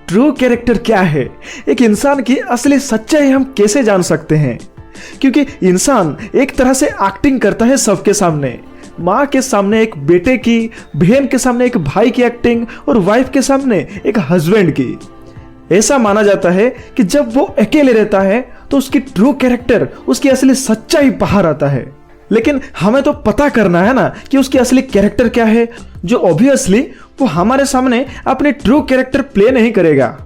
True character क्या है, एक इंसान की असली सच्चाई हम कैसे जान सकते हैं? क्योंकि इंसान एक तरह से एक्टिंग करता है सबके सामने। माँ के सामने एक बेटे की, बहन के सामने एक भाई की एक्टिंग और वाइफ के सामने एक हस्बैंड की। ऐसा माना जाता है कि जब वो अकेले रहता है तो उसकी ट्रू कैरेक्टर, उसकी असली सच्चाई बाहर आता है। लेकिन हमें तो पता करना है ना कि उसकी असली कैरेक्टर क्या है, जो ऑब्वियसली वो हमारे सामने अपने ट्रू कैरेक्टर प्ले नहीं करेगा।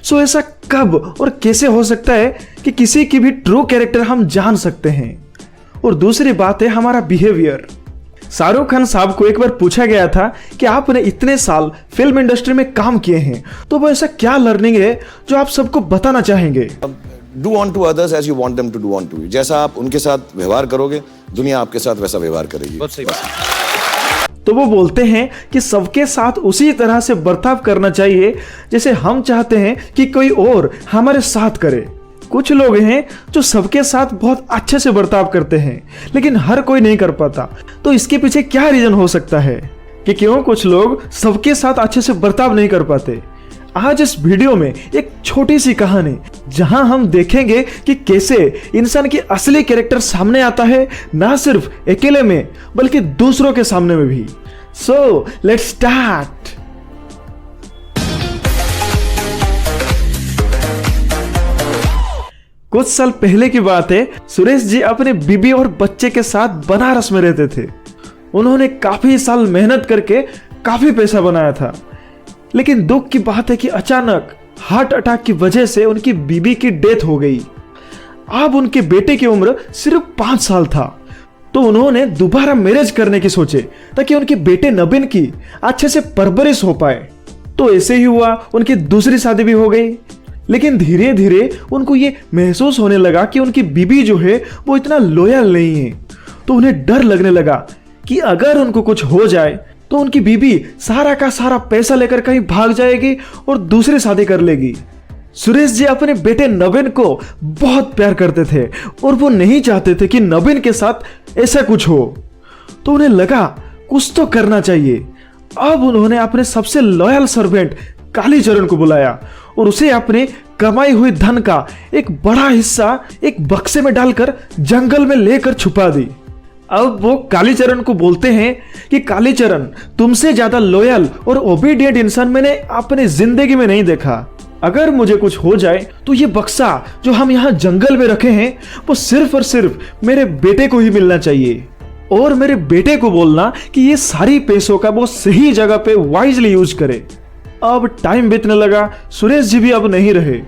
सो ऐसा कब और कैसे हो सकता है कि किसी की भी ट्रू कैरेक्टर हम जान सकते हैं? और दूसरी बात है हमारा बिहेवियर। शाहरुख खान साहब को एक बार पूछा गया था कि आपने इतने साल फिल्म इंडस्ट्री में काम किए हैं, तो वो ऐसा क्या लर्निंग है जो आप सबको बताना चाहेंगे? Do unto others as you want them to do unto you. जैसा आप उनके साथ व्यवहार करोगे, दुनिया आपके साथ वैसा व्यवहार करेगी। बहुत सही बात। तो वो बोलते हैं कि सबके साथ उसी तरह से बर्ताव करना चाहिए जैसे हम चाहते हैं कि कोई और हमारे साथ करे। कुछ लोग हैं जो सबके साथ बहुत अच्छे से बर्ताव करते हैं, लेकिन हर कोई नहीं कर पाता। तो इसके पीछे क्या रीजन हो सकता है कि क्यों कुछ लोग सबके साथ अच्छे से बर्ताव नहीं कर पाते? आज इस वीडियो में एक छोटी सी कहानी, जहां हम देखेंगे कि कैसे इंसान की असली कैरेक्टर सामने आता है, ना सिर्फ अकेले में बल्कि दूसरों के सामने में भी। So let's start. कुछ साल पहले की बात है। सुरेश जी अपने बीबी और बच्चे के साथ बनारस में रहते थे। उन्होंने काफी साल मेहनत करके काफी पैसा बनाया था, लेकिन दुख की बात है कि अचानक हार्ट अटैक की वजह से उनकी बीबी की डेथ हो गई। अब उनके बेटे की उम्र सिर्फ 5 साल था, तो उन्होंने दोबारा मैरिज करने की सोचे ताकि उनके बेटे नबीन की अच्छे से परवरिश हो पाए। तो ऐसे ही हुआ, उनकी दूसरी शादी भी हो गई। लेकिन धीरे धीरे उनको ये महसूस होने लगा कि उनकी बीबी जो है वो इतना लॉयल नहीं है। तो उन्हें डर लगने लगा कि अगर उनको कुछ हो जाए तो उनकी बीबी सारा का सारा पैसा लेकर कहीं भाग जाएगी और दूसरी शादी कर लेगी। सुरेश जी अपने बेटे नवीन को बहुत प्यार करते थे और वो नहीं चाहते थे कि नवीन के साथ ऐसा कुछ हो। तो उन्हें लगा कुछ तो करना चाहिए। अब उन्होंने अपने सबसे लॉयल सर्वेंट कालीचरण को बुलाया और उसे अपने कमाई हुई धन का एक बड़ा हिस्सा एक बक्से में डालकर जंगल में लेकर छुपा दी। अब वो कालीचरण को बोलते हैं कि कालीचरण, तुमसे ज्यादा लॉयल और ओबीडिएंट इंसान मैंने अपनी जिंदगी में नहीं देखा। अगर मुझे कुछ हो जाए तो ये बक्सा जो हम यहाँ जंगल में रखे हैं वो सिर्फ और सिर्फ मेरे बेटे को ही मिलना चाहिए। और मेरे बेटे को बोलना कि ये सारी पैसों का वो सही जगह पे वाइजली यूज करे। अब टाइम बीतने लगा। सुरेश जी भी अब नहीं रहे।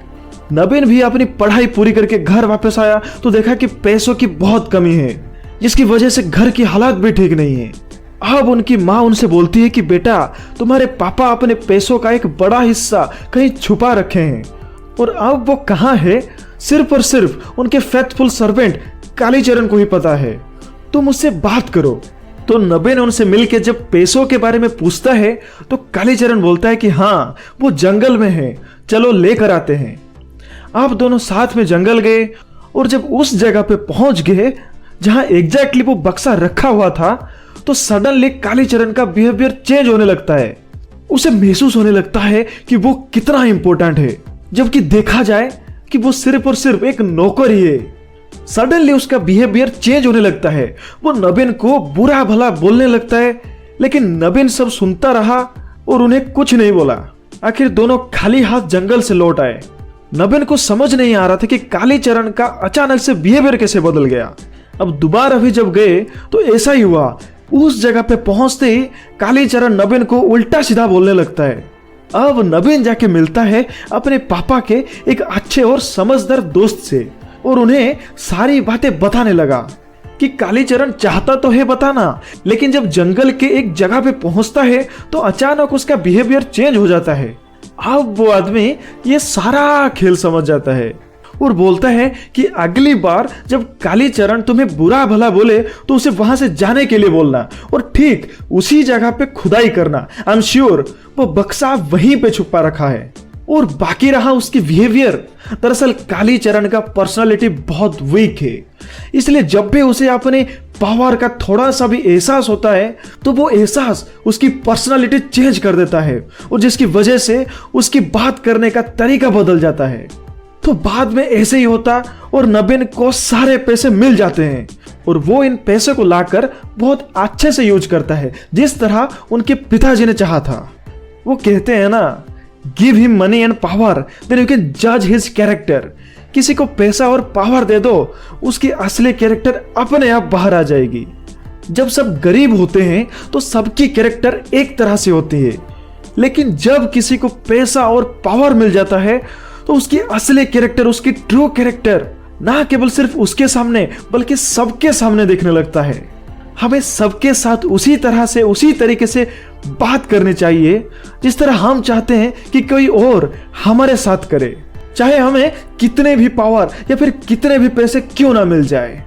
नवीन भी अपनी पढ़ाई पूरी करके घर वापस आया तो देखा कि पैसों की बहुत कमी है, जिसकी वजह से घर की हालात भी ठीक नहीं है। अब उनकी माँ उनसे बोलती है कि बेटा, तुम्हारे पापा अपने पैसों का एक बड़ा हिस्सा कहीं छुपा रखे हैं और अब वो कहाँ है सिर्फ और सिर्फ उनके फेथफुल सर्वेंट कालीचरण को ही पता है। तुम उससे बात करो। तो नवीन उनसे मिलकर जब पैसों के बारे में पूछता है तो कालीचरण बोलता है कि हाँ, वो जंगल में है, चलो लेकर आते हैं। आप दोनों साथ में जंगल गए और जब उस जगह पे पहुंच गए जहां एग्जैक्टली वो बक्सा रखा हुआ था, तो सडनली कालीचरण का बिहेवियर चेंज होने लगता है। उसे महसूस होने लगता है कि वो कितना इंपॉर्टेंट है, जबकि देखा जाए कि वो सिर्फ और सिर्फ एक नौकर ही है। सडनली उसका बिहेवियर चेंज होने लगता है। वो नवीन को बुरा भला बोलने लगता है, लेकिन नवीन सब सुनता रहा और उन्हें कुछ नहीं बोला। आखिर दोनों खाली हाथ जंगल से लौट आए। नवीन को समझ नहीं आ रहा था कि कालीचरण का अचानक से बिहेवियर कैसे बदल गया। अब दोबारा भी जब गए तो ऐसा ही हुआ। उस जगह पे पहुंचते ही कालीचरण नवीन को उल्टा सीधा बोलने लगता है। अब नवीन जाके मिलता है अपने पापा के एक अच्छे और समझदार दोस्त से और उन्हें सारी बातें बताने लगा कि कालीचरण चाहता तो है बताना, लेकिन जब जंगल के एक जगह पे पहुंचता है तो अचानक उसका बिहेवियर चेंज हो जाता है। अब वो आदमी ये सारा खेल समझ जाता है और बोलता है कि अगली बार जब कालीचरण तुम्हें बुरा भला बोले तो उसे वहां से जाने के लिए बोलना और ठीक उसी जगह पे खुदाई करना। आई एम श्योर वो बक्सा वहीं पे छुपा रखा है। और बाकी रहा उसकी बिहेवियर। दरअसल कालीचरण का पर्सनालिटी बहुत वीक है, इसलिए जब भी उसे अपने पावर का थोड़ा सा भी एहसास होता है तो वो एहसास उसकी पर्सनालिटी चेंज कर देता है, और जिसकी वजह से उसकी बात करने का तरीका बदल जाता है। तो बाद में ऐसे ही होता और नबीन को सारे पैसे मिल जाते हैं और वो इन पैसे को लाकर बहुत अच्छे से यूज करता है, जिस तरह उनके पिताजी ने चाहा था। वो कहते हैं ना, give him money and power then you can जज हिज कैरेक्टर। किसी को पैसा और पावर दे दो, उसकी असली कैरेक्टर अपने आप बाहर आ जाएगी। जब सब गरीब होते हैं तो सबकी कैरेक्टर एक तरह से होती है, लेकिन जब किसी को पैसा और पावर मिल जाता है तो उसकी असली कैरेक्टर, उसकी ट्रू कैरेक्टर ना केवल सिर्फ उसके सामने बल्कि सबके सामने दिखने लगता है। हमें सबके साथ उसी तरह से, उसी तरीके से बात करनी चाहिए जिस तरह हम चाहते हैं कि कोई और हमारे साथ करे, चाहे हमें कितने भी पावर या फिर कितने भी पैसे क्यों ना मिल जाए।